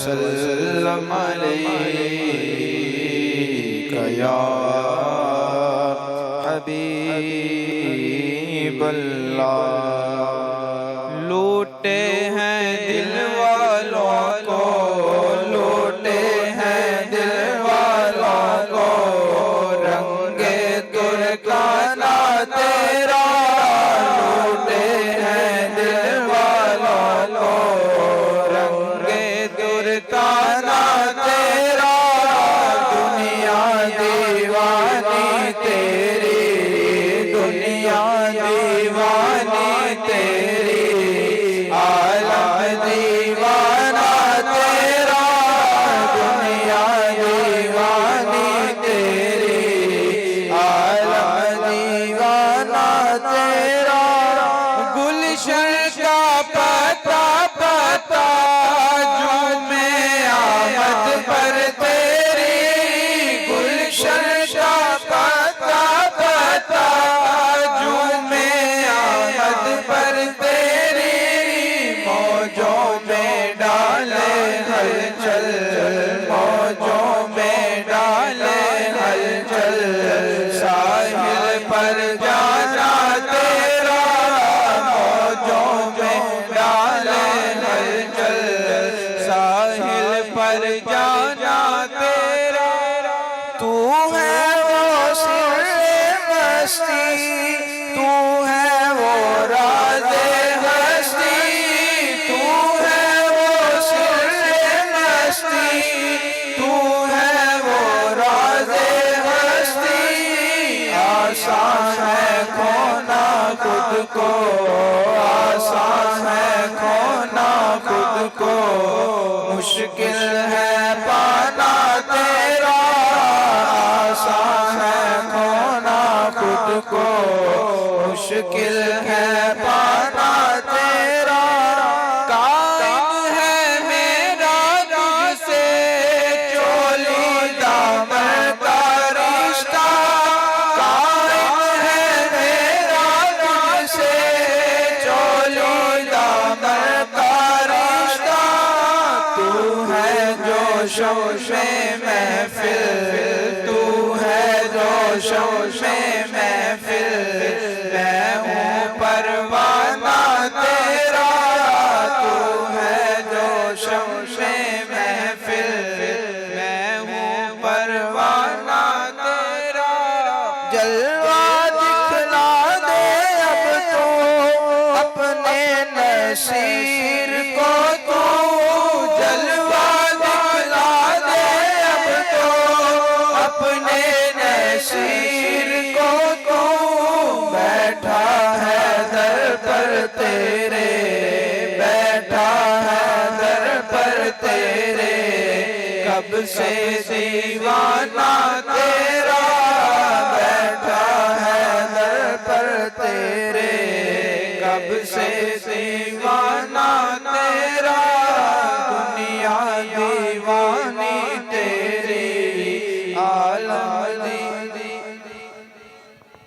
वसल्लम अलैका या हबीबल्लाह। लूटे हैं दिल वालों को, लूटे हैं दिल वालों को, रंगे तुर्काना तेरा। लूटे हैं दिल वालों को, रंगे तुर्काना तेरा। दुनिया दीवानी तेरी, दुनिया दीवानी तेरी, आलम दीवाना तेरा। दुनिया दीवानी तेरी, आलम दीवाना तेरा। गुलशन का पता पता झूमे आमद पर तेरी। गुलशन का पता पता झूमे आमद पर तेरी। मौजों में डाले हलचल, मौजों में डाले हलचल, साहिल पर जाना तेरा। मौजों में डाले हलचल, साहिल पर जाना तेरा। तू है वो सिरे मस्ती, तू है वो राज़े हस्ती। तू है वो सिरे मस्ती, तू है वो राज़े हस्ती। आसान है खोना खुद को, आसान है खोना खुद को, मुश्किल है पाना तेरा। आसान है खोना खुद को, मुश्किल है पाना तेरा। कायम है मेरा तुझसे चोली दामन का रिश्ता। कायम है मेरा तुझसे चोली दामन का रिश्ता। तू है जो शौशे महफिल, तू है जो शौशे महफिल, मैं हूँ परवाना तेरा। तू है जो शौशे महफिल, मैं हूँ परवाना तेरा। जलवा दिखला दे अब तो अपने नसीर को तू। जलवा दिखला दे अब तो अपने नसीर को तू। बैठा है दर पर तेरे, बैठा है दर पर तेरे, कब से दीवाना तेरा। बैठा है दर पर तेरे, कब से दीवाना